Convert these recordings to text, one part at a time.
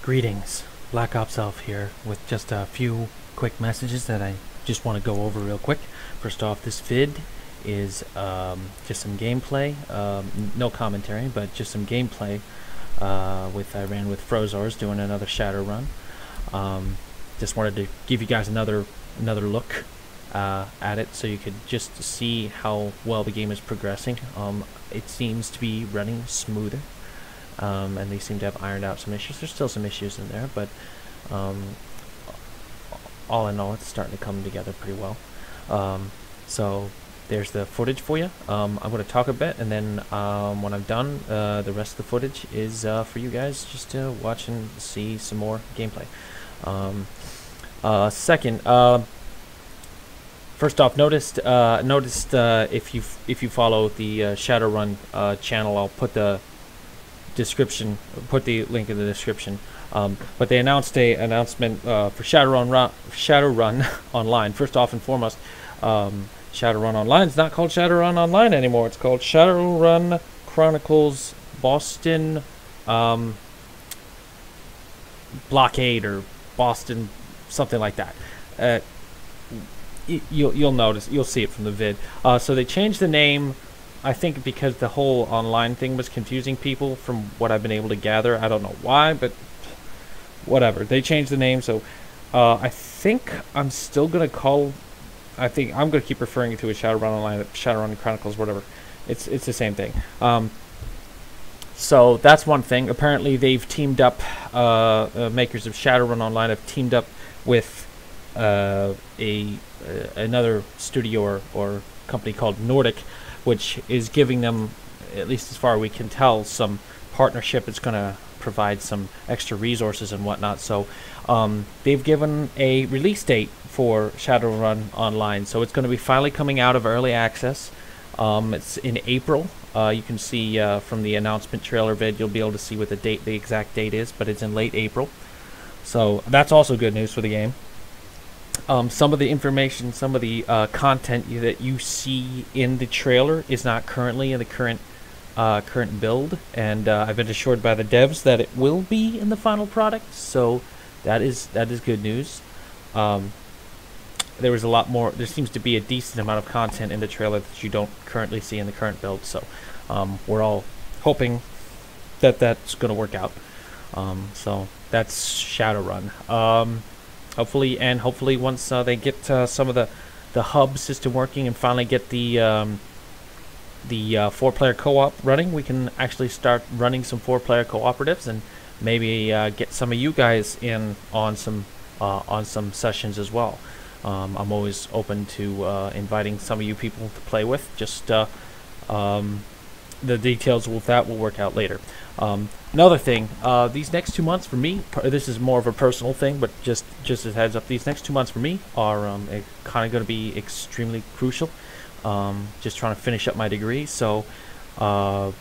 Greetings, BlackOpsElf here with just a few quick messages that I just want to go over real quick. First off, this vid is just some gameplay, no commentary, but just some gameplay. I ran with Frozors doing another Shadowrun. Just wanted to give you guys another look at it, so you could just see how well the game is progressing. It seems to be running smoother. And they seem to have ironed out some issues. There's still some issues in there, but all in all, it's starting to come together pretty well. So there's the footage for you. I'm going to talk a bit, and then when I'm done, the rest of the footage is for you guys just to watch and see some more gameplay. Second, first off, noticed if you follow the Shadowrun channel, I'll put the link in the description. But they announced a announcement for Shadowrun Online. First off and foremost, Shadowrun Online is not called Shadowrun Online anymore. It's called Shadowrun Chronicles Boston Blockade, or Boston something like that. You'll notice, you'll see it from the vid. So they changed the name, I think because the whole online thing was confusing people, from what I've been able to gather. I don't know why, but whatever. They changed the name, so I think I'm still going to call... I think I'm going to keep referring to it Shadowrun Online, Shadowrun Chronicles, whatever. It's the same thing. So that's one thing. Apparently they've teamed up, makers of Shadowrun Online have teamed up with another studio or company called Nordic, which is giving them, at least as far as we can tell, some partnership. It's going to provide some extra resources and whatnot. So they've given a release date for Shadowrun Online. So it's going to be finally coming out of early access. It's in April. You can see from the announcement trailer vid, you'll be able to see what the exact date is, but it's in late April. So that's also good news for the game. Some of the information, some of the content that you see in the trailer is not currently in the current build, and I've been assured by the devs that it will be in the final product. So that is good news. There was a lot more. There seems to be a decent amount of content in the trailer that you don't currently see in the current build. So we're all hoping that that's going to work out. So that's Shadowrun. Hopefully once they get some of the hub system working and finally get the 4-player co-op running, we can actually start running some 4-player cooperatives, and maybe get some of you guys in on some sessions as well. I'm always open to inviting some of you people to play with. Just the details with that will work out later. Another thing, these next 2 months for me, this is more of a personal thing, but just as a heads up, these next 2 months for me are kind of going to be extremely crucial. Just trying to finish up my degree, so I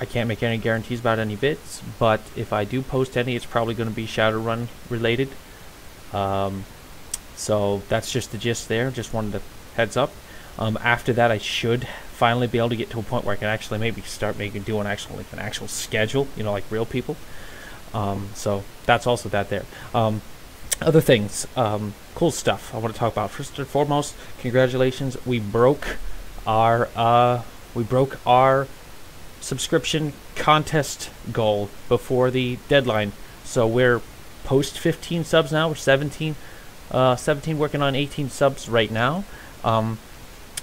can't make any guarantees about any vids, but if I do post any, it's probably going to be Shadowrun related. So that's just the gist there. Just wanted to heads up. After that, I should finally be able to get to a point where I can actually maybe start doing an actual schedule, like real people. So that's also that there. Other things, cool stuff I want to talk about. First and foremost, congratulations. We broke our subscription contest goal before the deadline. So we're post 15 subs now. We're 17 working on 18 subs right now.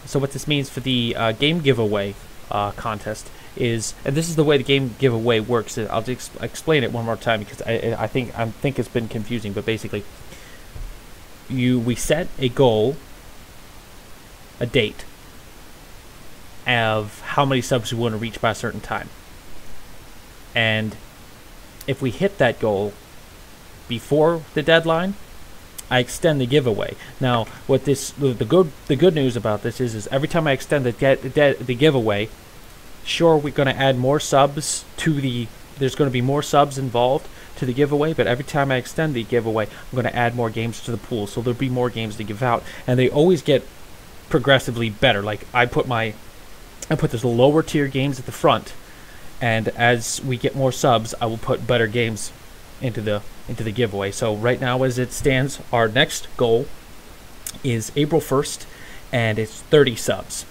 So what this means for the game giveaway contest is, and this is the way the game giveaway works. I'll just explain it one more time because I think it's been confusing. But basically, we set a goal, a date of how many subs we want to reach by a certain time, and if we hit that goal before the deadline, I extend the giveaway. Now, what the good news about this is every time I extend the giveaway, sure, we're going to add more subs to there's going to be more subs involved to the giveaway, but every time I extend the giveaway, I'm going to add more games to the pool, so there'll be more games to give out, and they always get progressively better. Like I put this lower tier games at the front, and as we get more subs, I will put better games into the giveaway. So right now, as it stands, our next goal is April 1st, and it's 30 subs.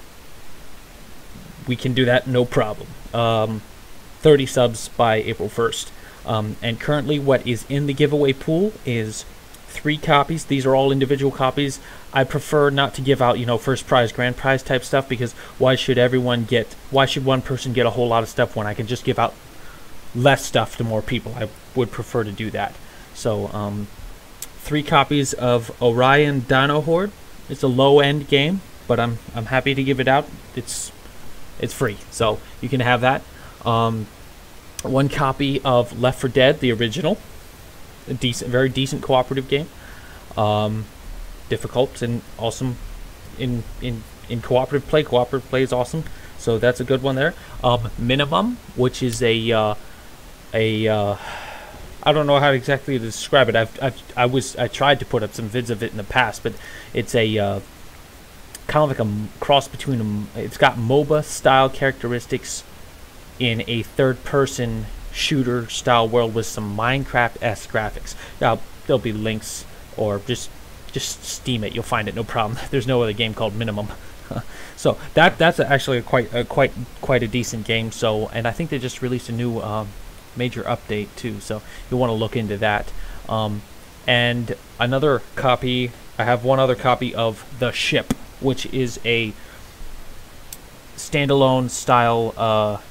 We can do that, no problem. 30 subs by April 1st. And currently what is in the giveaway pool is 3 copies. These are all individual copies. I prefer not to give out, first prize, grand prize type stuff, because why should one person get a whole lot of stuff when I can just give out less stuff to more people? I would prefer to do that. So 3 copies of Orion Dino Horde. It's a low-end game, but I'm happy to give it out. It's free, so you can have that. 1 copy of Left 4 Dead, the original. A very decent cooperative game. Difficult and awesome in cooperative play. Cooperative play is awesome, so that's a good one there. Minimum, which is I don't know how exactly to describe it. I tried to put up some vids of it in the past, but it's a kind of like a cross between it's got MOBA style characteristics in a third-person shooter style world with some Minecraft-esque graphics. Now there'll be links, or just Steam it. You'll find it, no problem. There's no other game called Minimum. So that's actually quite a decent game. So, and I think they just released a new major update too. So you'll want to look into that. And another copy. I have one other copy of The Ship, which is a standalone style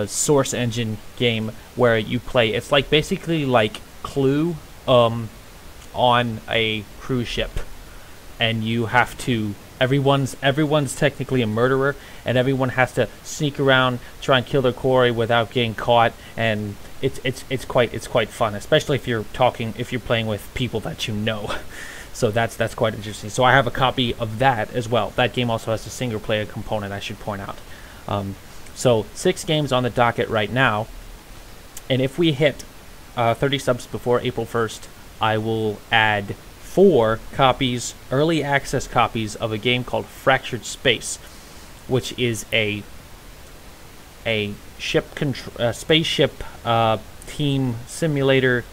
source engine game where you play. It's like basically like Clue on a cruise ship, and you have to. Everyone's technically a murderer, and everyone has to sneak around, try and kill their quarry without getting caught, and it's quite fun, especially if you're playing with people that you know. So that's quite interesting. So I have a copy of that as well. That game also has a single player component, I should point out. So 6 games on the docket right now, and if we hit 30 subs before April 1st, I will add 4 copies, early access copies of a game called Fractured Space, which is a spaceship team simulator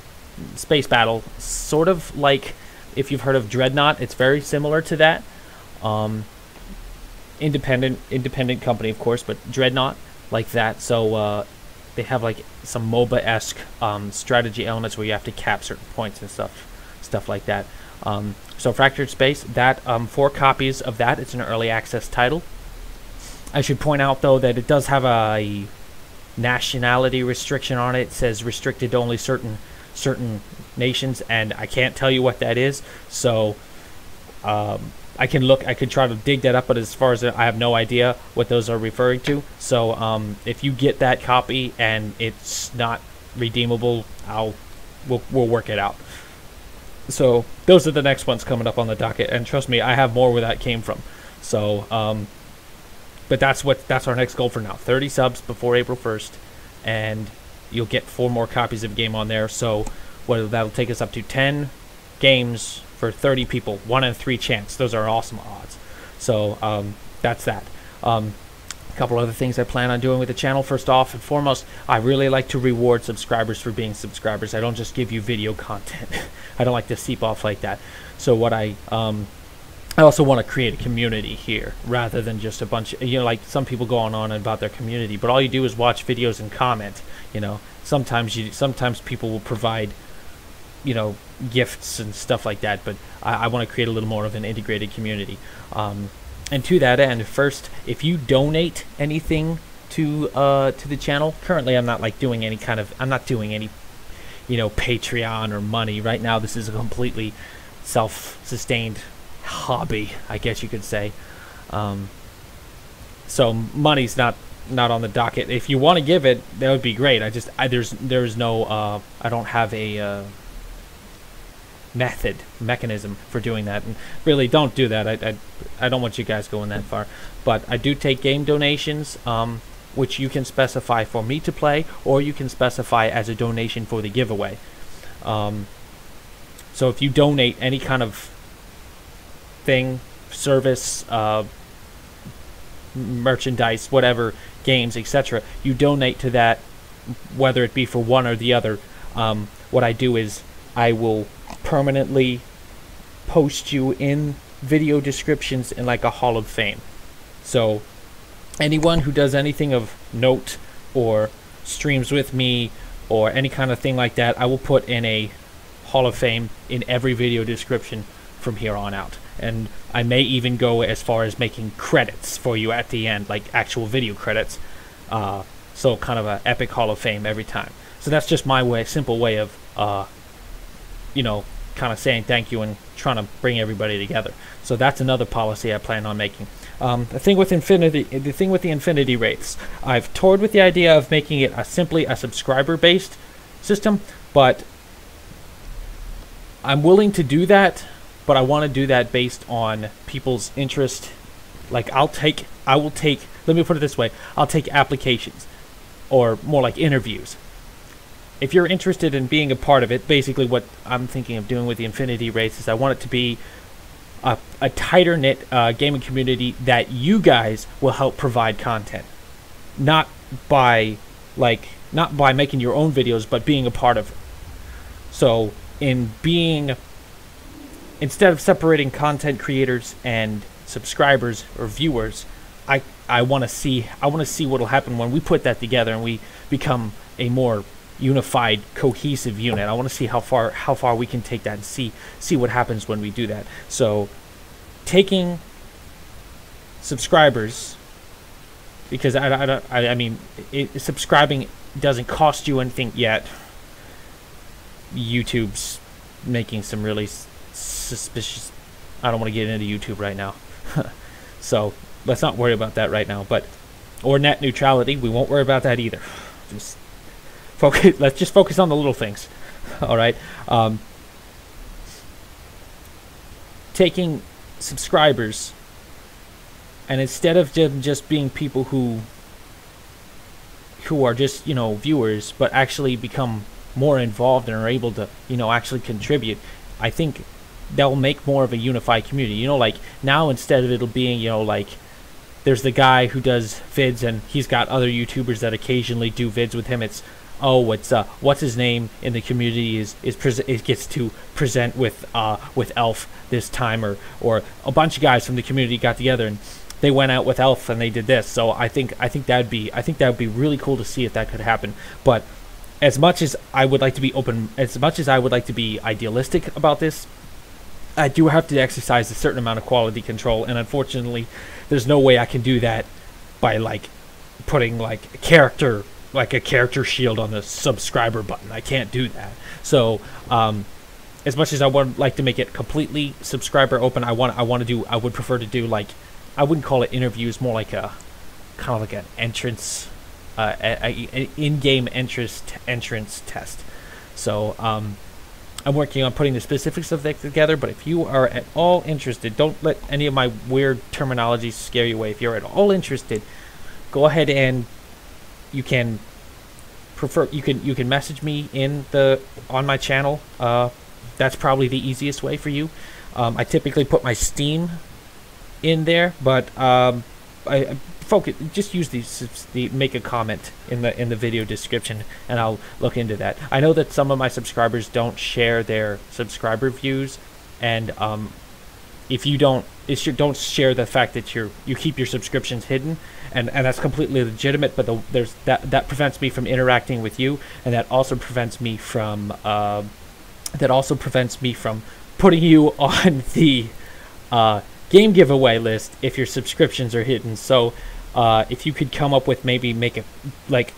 space battle, sort of like if you've heard of Dreadnought. It's very similar to that. Independent company, of course, but Dreadnought, like that. So they have like some MOBA-esque strategy elements where you have to cap certain points and stuff like that. So Fractured Space, that 4 copies of that. It's an early access title. I should point out though that it does have a nationality restriction on it. It says restricted to only certain nations, and I can't tell you what that is. So I could try to dig that up, but as far as I have no idea what those are referring to. So if you get that copy and it's not redeemable, we'll work it out. So those are the next ones coming up on the docket, and trust me, I have more where that came from. So but that's our next goal for now. 30 subs before April 1st, and you'll get 4 more copies of the game on there. So that'll take us up to 10 games for 30 people, 1 in 3 chance. Those are awesome odds. So that's that. A couple other things I plan on doing with the channel. First off and foremost, I really like to reward subscribers for being subscribers. I don't just give you video content. I don't like to seep off like that. So what I also want to create a community here, rather than just a bunch of, like some people go on about their community, but all you do is watch videos and comment. Sometimes people will provide gifts and stuff like that, but I want to create a little more of an integrated community. And to that end, first, if you donate anything to the channel, currently I'm not doing any Patreon or money right now. This is a completely self-sustained hobby, I guess you could say. So money's not on the docket. If you want to give it, that would be great. There's no I don't have a mechanism for doing that, and really don't do that. I don't want you guys going that far, but I do take game donations, which you can specify for me to play, or you can specify as a donation for the giveaway. So if you donate any kind of thing, service, merchandise, whatever, games, etc., you donate to that whether it be for one or the other, what I do is I will permanently post you in video descriptions in like a Hall of Fame. So anyone who does anything of note or streams with me or any kind of thing like that, I will put in a Hall of Fame in every video description from here on out. And I may even go as far as making credits for you at the end, like actual video credits. So kind of an epic Hall of Fame every time. So that's just my simple way of, kind of saying thank you and trying to bring everybody together. So that's another policy I plan on making. The thing with the Infinity Wraiths, I've toyed with the idea of making it simply a subscriber-based system, but I'm willing to do that, but I want to do that based on people's interest. Like let me put it this way, I'll take applications, or more like interviews. If you're interested in being a part of it, basically what I'm thinking of doing with the Infinity Wraiths is I want it to be a tighter knit gaming community that you guys will help provide content, not by making your own videos, but being a part of it. So instead of separating content creators and subscribers or viewers, I want to see what will happen when we put that together and we become a more unified, cohesive unit. I want to see how far we can take that and see what happens when we do that. So taking subscribers, because subscribing doesn't cost you anything yet. YouTube's making some really suspicious. I don't want to get into YouTube right now. So let's not worry about that right now. Or net neutrality, we won't worry about that either. Let's just focus on the little things. All right. Taking subscribers, and instead of just being people who are just viewers, but actually become more involved and are able to actually contribute, I think that'll make more of a unified community. Like now, instead of it being there's the guy who does vids and he's got other YouTubers that occasionally do vids with him. It's what's his name in the community gets to present with Elf this time, or a bunch of guys from the community got together and they went out with Elf and they did this. So I think that would be really cool to see if that could happen. But as much as I would like to be open, as much as I would like to be idealistic about this, I do have to exercise a certain amount of quality control, and unfortunately there's no way I can do that by putting a character shield on the subscriber button. I can't do that. So as much as I would like to make it completely subscriber open, I would prefer to do I wouldn't call it interviews, more like a kind of like an entrance, an in-game entrance test. So I'm working on putting the specifics of that together, but if you are at all interested, don't let any of my weird terminology scare you away. If you're at all interested, go ahead and you can message me on my channel. That's probably the easiest way for you. I typically put my Steam in there, but just use make a comment in the video description, and I'll look into that. I know that some of my subscribers don't share their subscriber views, and if you don't share the fact that you keep your subscriptions hidden, and that's completely legitimate. But there's that prevents me from interacting with you, and that also prevents me from putting you on the game giveaway list if your subscriptions are hidden. So if you could come up with, maybe make a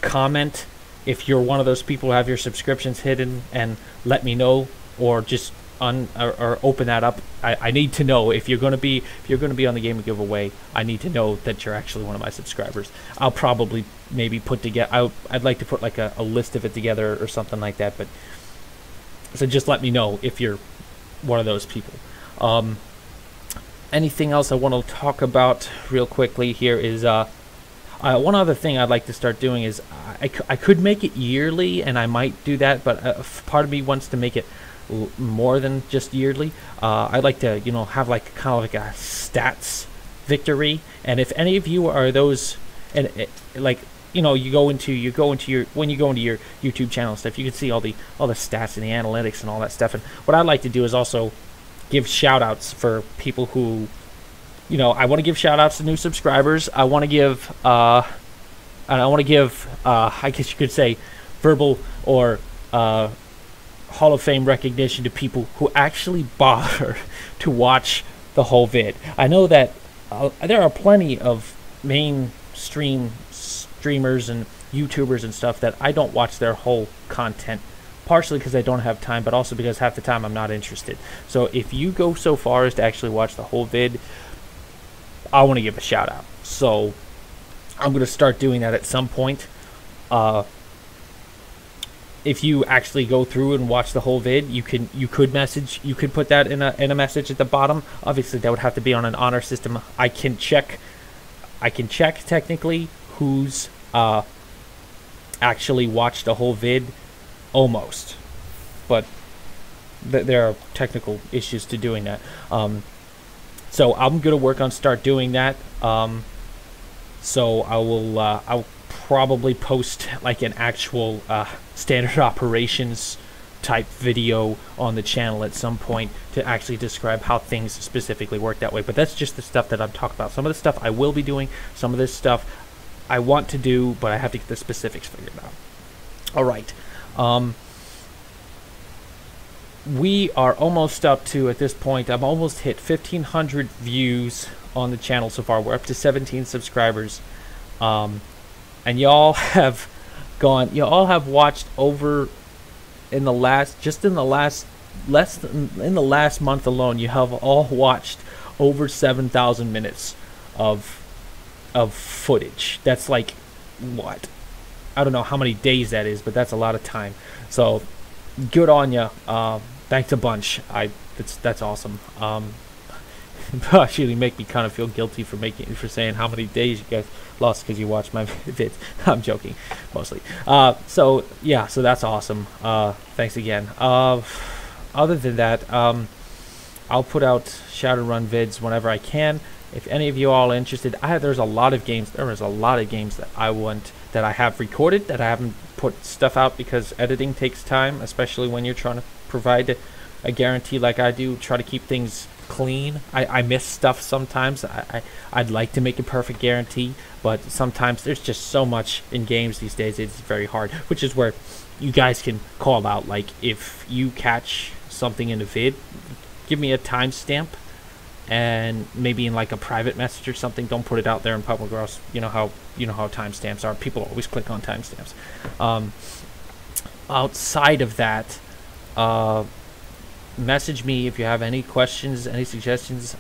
comment if you're one of those people who have your subscriptions hidden, and let me know, or just or open that up. I need to know if you're going to be on the game giveaway. I need to know that you're actually one of my subscribers. I'll probably maybe put together. I'd like to put a list of it together or something like that. But so just let me know if you're one of those people. Anything else I want to talk about real quickly here is one other thing I'd like to start doing is I could make it yearly, and I might do that, but part of me wants to make it more than just yearly. I'd like to have kind of like a stats victory, and if any of you are those, and you know, you go into your when you go into your YouTube channel and stuff, you can see all the stats and the analytics and all that stuff. And what I'd like to do is also give shout outs for people who, you know, I want to give shout outs to new subscribers. I want to give I guess you could say verbal or Hall of Fame recognition to people who actually bother to watch the whole vid. I know that there are plenty of mainstream streamers and YouTubers and stuff that I don't watch their whole content, partially because I don't have time, but also because half the time I'm not interested. So if you go so far as to actually watch the whole vid, I want to give a shout out. So I'm going to start doing that at some point. If you actually go through and watch the whole vid, you could put that in a message at the bottom. Obviously that would have to be on an honor system. I can check technically who's actually watched the whole vid, almost, but there are technical issues to doing that. So I'm gonna work on start doing that. So I'll probably post like an actual standard operations type video on the channel at some point to actually describe how things specifically work that way. But that's just the stuff that I'm talking about. Some of the stuff I will be doing, some of this stuff I want to do, but I have to get the specifics figured out. All right. We are almost up to, at this point, I've almost hit 1,500 views on the channel so far. We're up to 17 subscribers. And y'all have watched over in the last month alone, you have all watched over 7,000 minutes of footage. That's like, what? I don't know how many days that is, but that's a lot of time. So good on ya. Thanks a bunch. That's awesome. Actually make me kind of feel guilty for saying how many days you guys lost because you watched my vids. I'm joking, mostly. So yeah, so that's awesome. Thanks again. Other than that, I'll put out Shadowrun vids whenever I can. If any of you all are interested, there's a lot of games. There is a lot of games that I have recorded that I haven't put stuff out because editing takes time, especially when you're trying to provide a guarantee like I do. Try to keep things clean. I miss stuff sometimes. I'd like to make a perfect guarantee, but sometimes there's just so much in games these days, it's very hard, which is where you guys can call out. Like, if you catch something in a vid, give me a timestamp, and maybe in like a private message or something. Don't put it out there in public, or else you know how timestamps are. People always click on timestamps. Outside of that, message me if you have any questions, any suggestions,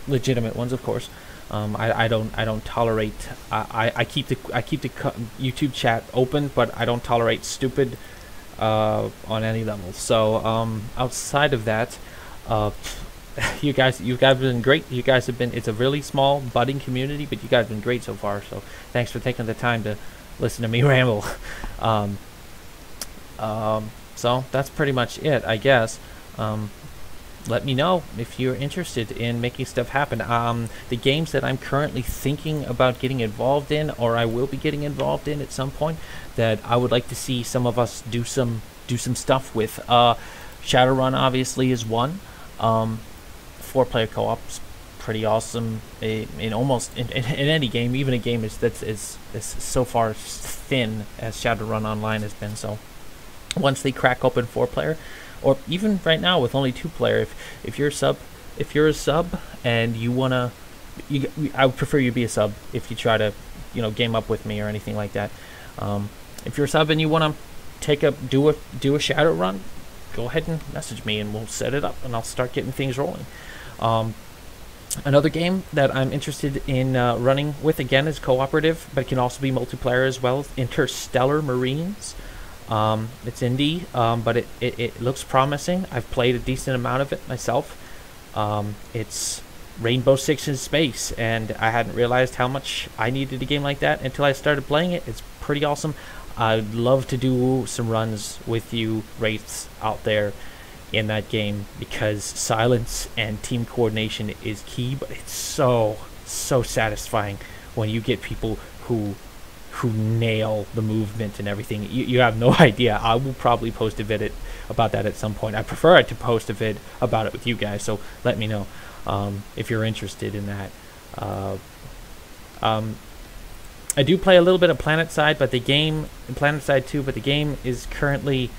legitimate ones, of course. I don't tolerate. I keep the YouTube chat open, but I don't tolerate stupid on any level. So outside of that, you guys have been great. You guys have been. It's a really small budding community, but you guys have been great so far. So thanks for taking the time to listen to me ramble. So that's pretty much it, I guess. Let me know if you're interested in making stuff happen. The games that I'm currently thinking about getting involved in, or I will be getting involved in at some point, that I would like to see some of us do some stuff with. Shadowrun obviously is one. 4-player co-op's pretty awesome in almost in any game, even a game that's so far thin as Shadowrun Online has been. So once they crack open 4-player, or even right now with only 2-player, if you're a sub and you wanna, I would prefer you be a sub if you try to game up with me or anything like that. If you're a sub and you wanna do a Shadowrun, go ahead and message me and we'll set it up and I'll start getting things rolling. Another game that I'm interested in running with, again, is cooperative, but it can also be multiplayer as well. Interstellar Marines. It's indie, but it looks promising. I've played a decent amount of it myself. It's Rainbow Six in space, and I hadn't realized how much I needed a game like that until I started playing it. It's pretty awesome. I'd love to do some runs with you Wraiths out there in that game, because silence and team coordination is key, but it's so satisfying when you get people who who nail the movement and everything. You have no idea. I will probably post a vid about that at some point. I prefer it to post a vid about it with you guys, so let me know if you're interested in that. I do play a little bit of PlanetSide, but the game PlanetSide 2, but the game is currently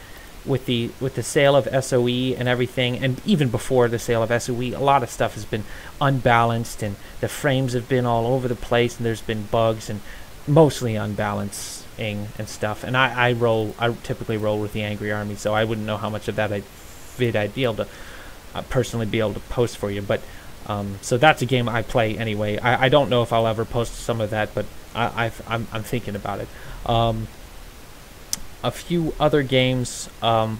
with the sale of SOE and everything, and even before the sale of SOE, a lot of stuff has been unbalanced, and the frames have been all over the place, and there's been bugs and mostly unbalancing and stuff. And I typically roll with the Angry Army, so I wouldn't know how much of that I'd be able to personally be able to post for you. But so that's a game I play anyway. I don't know if I'll ever post some of that, but I'm thinking about it. A few other games that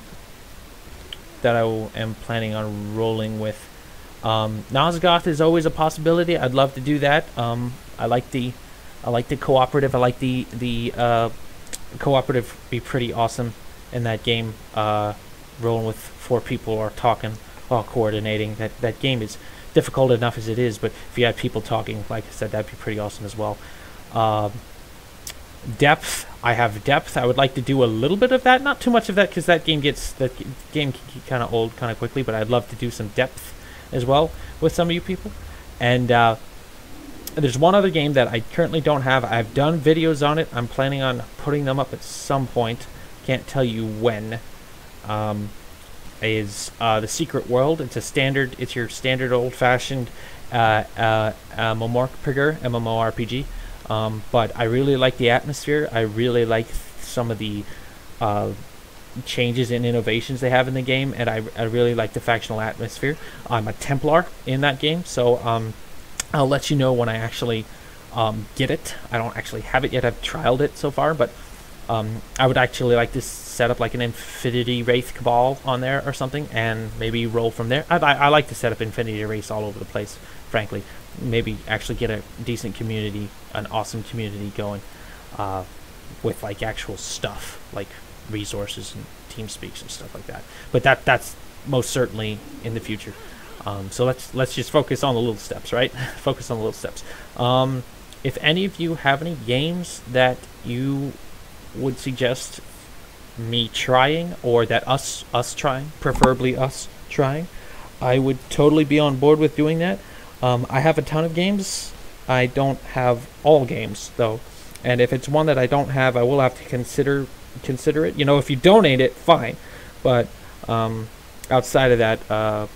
I am planning on rolling with. Nosgoth is always a possibility. I'd love to do that. I like the cooperative. I like the cooperative be pretty awesome in that game. Rolling with 4 people or talking while coordinating. That game is difficult enough as it is, but if you had people talking, like I said, that'd be pretty awesome as well. Depth. I have depth. I would like to do a little bit of that, not too much of that, because that game can get kind of old kind of quickly. But I'd love to do some depth as well with some of you people. And there's one other game that I currently don't have. I've done videos on it. I'm planning on putting them up at some point. Can't tell you when. Is the Secret World. It's your standard old-fashioned MMORPG. But I really like the atmosphere. I really like some of the changes and innovations they have in the game, and I really like the factional atmosphere. I'm a Templar in that game, so I'll let you know when I actually get it. I don't actually have it yet. I've trialed it so far, but I would actually like to set up like an Infinity Wraith Cabal on there or something, and maybe roll from there. I like to set up Infinity Wraiths all over the place, frankly. Maybe actually get a decent community, an awesome community going with like actual stuff, like resources and team speaks and stuff like that. But that's most certainly in the future. So let's just focus on the little steps, right? Focus on the little steps. If any of you have any games that you would suggest me trying, or that us trying, preferably us trying, I would totally be on board with doing that. I have a ton of games. I don't have all games though, and if it's one that I don't have, I will have to consider it. You know, if you donate it, fine, but outside of that,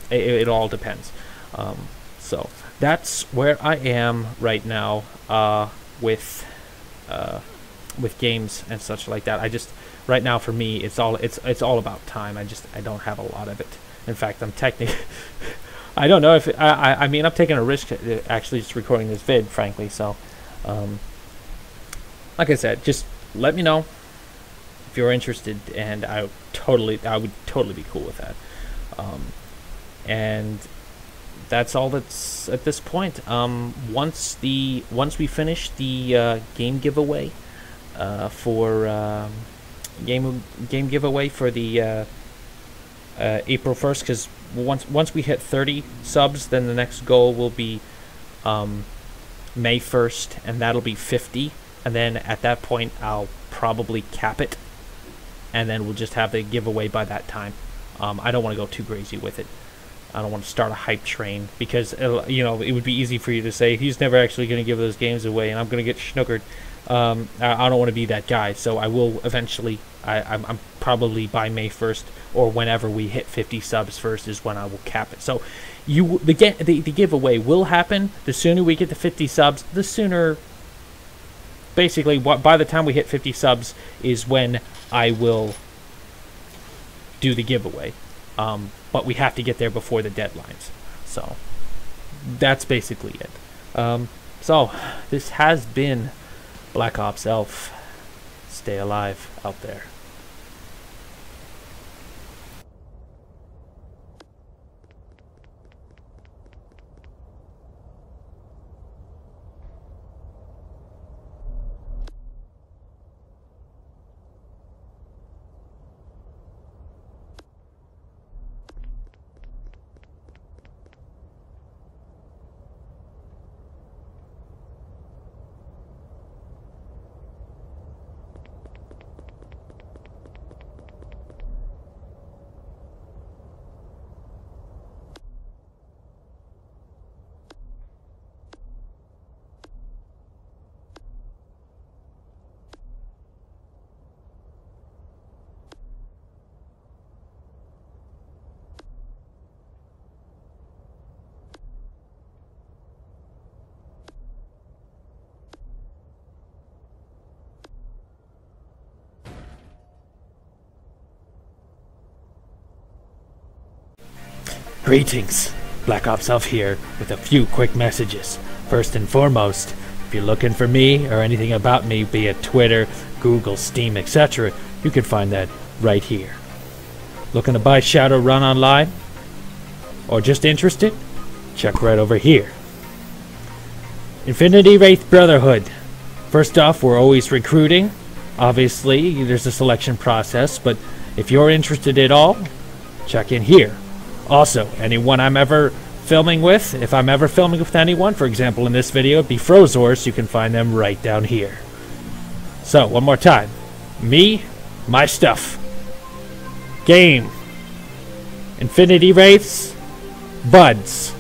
it all depends. So that's where I am right now with games and such like that. Right now for me, it's all about time. I don't have a lot of it. In fact, I'm technically I don't know if I mean, I'm taking a risk actually just recording this vid, frankly. So like I said, just let me know if you're interested, and I would totally be cool with that. And that's all that's at this point. Once we finish the game giveaway for game giveaway for the April 1st, because once we hit 30 subs, then the next goal will be May 1st, and that'll be 50, and then at that point I'll probably cap it, and then we'll just have the giveaway by that time. I don't want to go too crazy with it. I don't want to start a hype train, because you know, it would be easy for you to say he's never actually going to give those games away and I'm going to get snookered. I don't want to be that guy, so I will eventually. I'm probably by May 1st, or whenever we hit 50 subs first, is when I will cap it. So the giveaway will happen. The sooner we get to 50 subs, the sooner. Basically, by the time we hit 50 subs is when I will do the giveaway. But we have to get there before the deadlines. So that's basically it. So this has been BlackOpsElf. Stay alive out there. Greetings, BlackOpsElf here with a few quick messages. First and foremost, if you're looking for me or anything about me, be it Twitter, Google, Steam, etc., you can find that right here. Looking to buy Shadowrun Online? Or just interested? Check right over here. Infinity Wraiths Brotherhood. First off, we're always recruiting. Obviously, there's a selection process, but if you're interested at all, check in here. Also, anyone I'm ever filming with, if I'm ever filming with anyone, for example in this video, it'd be Frozors, you can find them right down here. So, one more time. Me, my stuff. Game. Infinity Wraiths. Buds.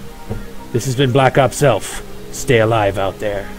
This has been BlackOpsElf. Stay alive out there.